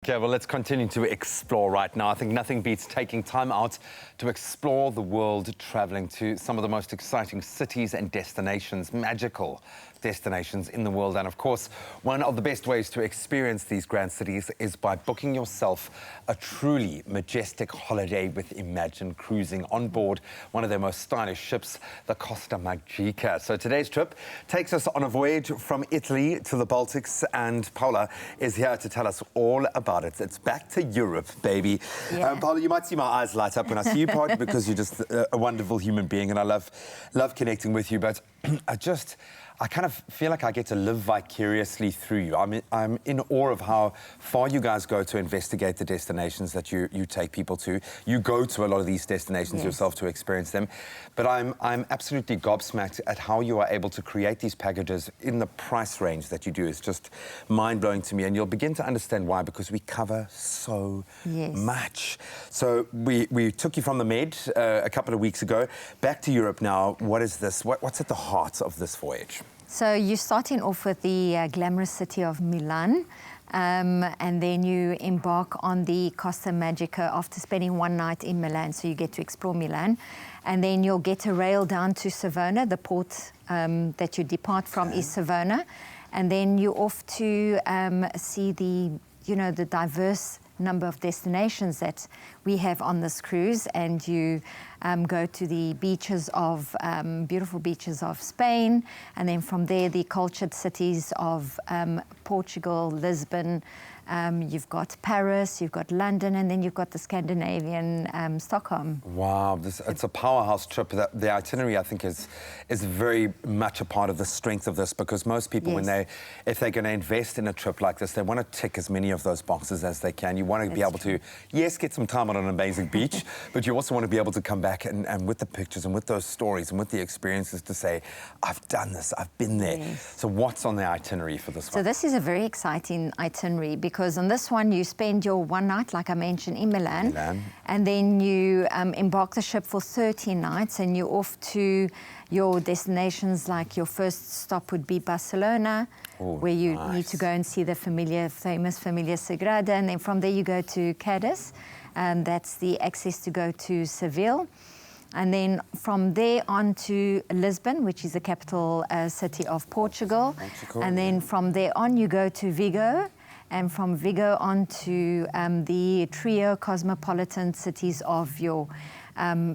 Okay, well, let's continue to explore right now. I think nothing beats taking time out to explore the world, traveling to some of the most exciting cities and destinations, magical destinations in the world. And of course, one of the best ways to experience these grand cities is by booking yourself a truly majestic holiday with Imagine Cruising on board one of their most stylish ships, the Costa Magica. So today's trip takes us on a voyage from Italy to the Baltics, and Paula is here to tell us all about it. It's back to Europe, baby. Yeah. Paula, you might see my eyes light up when I see you, partly because you're just a wonderful human being, and I love connecting with you, but I kind of feel like I get to live vicariously through you. I'm in awe of how far you guys go to investigate the destinations that you take people to. You go to a lot of these destinations yourself to experience them. But I'm absolutely gobsmacked at how you are able to create these packages in the price range that you do. It's just mind-blowing to me. And you'll begin to understand why, because we cover so much. So we took you from the Med a couple of weeks ago, back to Europe now. What is this? What's at the heart of this voyage? So you're starting off with the glamorous city of Milan, and then you embark on the Costa Magica after spending one night in Milan, so you get to explore Milan. And then you'll get a rail down to Savona, the port that you depart from is Savona. And then you're off to see the diverse number of destinations that we have on this cruise, and you go to the beaches of beautiful beaches of Spain, and then from there the cultured cities of Portugal, Lisbon. You've got Paris, you've got London, and then you've got the Scandinavian Stockholm. Wow, it's a powerhouse trip. The itinerary, I think, is very much a part of the strength of this, because most people, if they're going to invest in a trip like this, they want to tick as many of those boxes as they can. You want to be able to, get some time on an amazing beach, but you also want to be able to come back and with the pictures and with those stories and with the experiences to say, I've done this, I've been there. So what's on the itinerary for this one? So this is a very exciting itinerary, because on this one you spend your one night, like I mentioned, in Milan. And then you embark the ship for 13 nights, and you're off to your destinations. Like your first stop would be Barcelona, where you need to go and see the famous Familia Sagrada, and then from there you go to Cadiz, and that's the access to go to Seville. And then from there on to Lisbon, which is the capital city of Portugal. And then from there on you go to Vigo, and from Vigo on to the trio cosmopolitan cities of your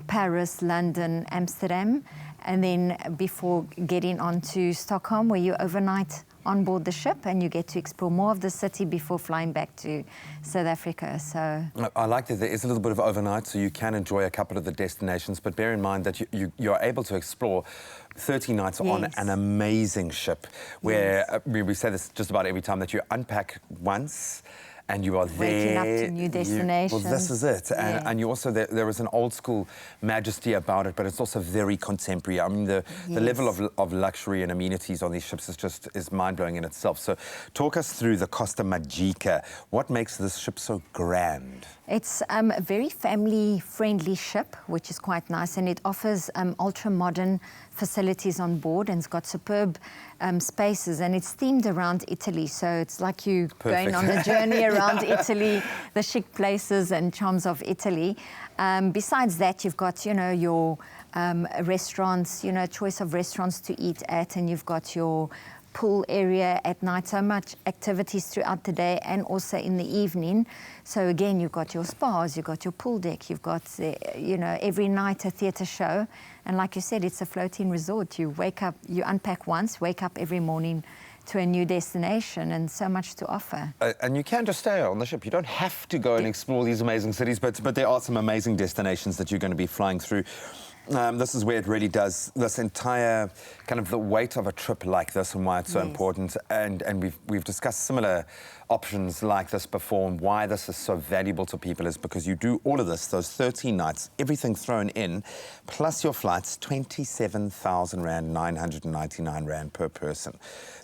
Paris, London, Amsterdam, and then before getting on to Stockholm, where you overnight on board the ship, and you get to explore more of the city before flying back to South Africa. So I like that there is a little bit of overnight, so you can enjoy a couple of the destinations, but bear in mind that you're able to explore 30 nights on an amazing ship, where we say this just about every time, that you unpack once and you are waking up to new destinations. Well, this is it. And you also, there is an old school majesty about it, but it's also very contemporary. I mean, the level of luxury and amenities on these ships is mind-blowing in itself. So talk us through the Costa Magica. What makes this ship so grand? It's a very family-friendly ship, which is quite nice, and it offers ultra-modern facilities on board, and it's got superb spaces, and it's themed around Italy, so it's like you going on a journey around Italy, the chic places and charms of Italy. Besides that, you've got, your restaurants, choice of restaurants to eat at, and you've got your pool area at night, so much activities throughout the day and also in the evening. So again, you've got your spas, you've got your pool deck, you've got, every night a theatre show. And like you said, it's a floating resort. You wake up, you unpack once, wake up every morning to a new destination, and so much to offer. And you can just stay on the ship. You don't have to go and explore these amazing cities, but there are some amazing destinations that you're going to be flying through. This is where it really does, this entire kind of the weight of a trip like this, and why it's so important. And we've discussed similar options like this before, and why this is so valuable to people is because you do all of this, those 13 nights, everything thrown in, plus your flights, 27,000 Rand, 999 Rand per person.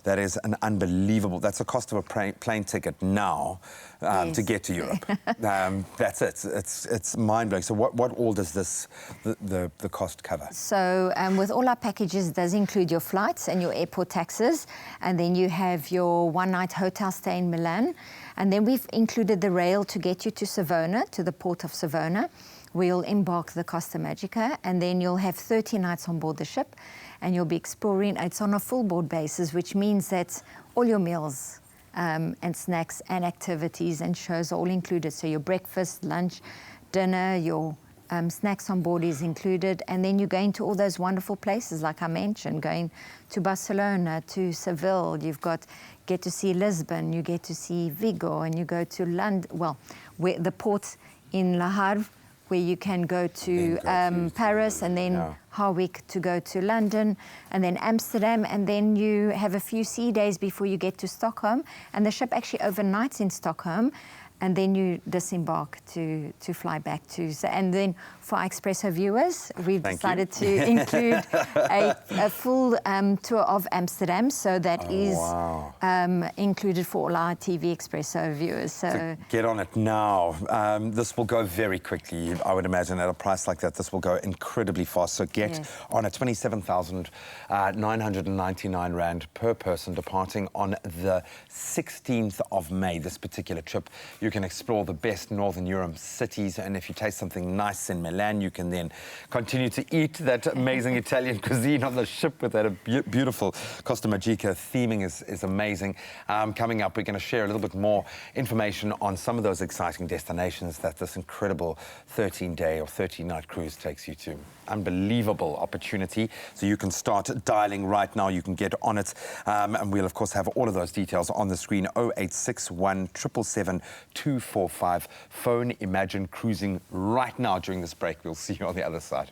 That is an unbelievable, that's the cost of a plane ticket now to get to Europe. That's it. It's mind-blowing. So what all does this, the cost cover? So with all our packages, it does include your flights and your airport taxes, and then you have your one-night hotel stay in Milan, Milan. And then we've included the rail to get you to Savona, to the port of Savona. We'll embark the Costa Magica, and then you'll have 30 nights on board the ship, and you'll be exploring. It's on a full board basis, which means that all your meals and snacks and activities and shows are all included. So your breakfast, lunch, dinner, your snacks on board is included, and then you're going to all those wonderful places, like I mentioned, going to Barcelona, to Seville. Get to see Lisbon, you get to see Vigo, and you go to London. Well, the port in Le Havre, where you can go to Paris, and then Harwich to go to London, and then Amsterdam, and then you have a few sea days before you get to Stockholm, and the ship actually overnights in Stockholm, and then you disembark to fly back to. And then for our Expresso viewers, we've decided to include a full tour of Amsterdam, so that is included for all our TV Expresso viewers. So get on it now. This will go very quickly, I would imagine. At a price like that, this will go incredibly fast. So get on at 27,999 Rand per person, departing on the 16th of May, this particular trip. You can explore the best Northern Europe cities, and if you taste something nice in Milan, you can then continue to eat that amazing Italian cuisine on the ship with that beautiful Costa Magica. Theming is amazing. Coming up, we're going to share a little bit more information on some of those exciting destinations that this incredible 13-day or 13-night cruise takes you to. Unbelievable opportunity. So you can start dialing right now. You can get on it. And we'll, of course, have all of those details on the screen. 0861 777 245. Phone Imagine Cruising right now during this break. We'll see you on the other side.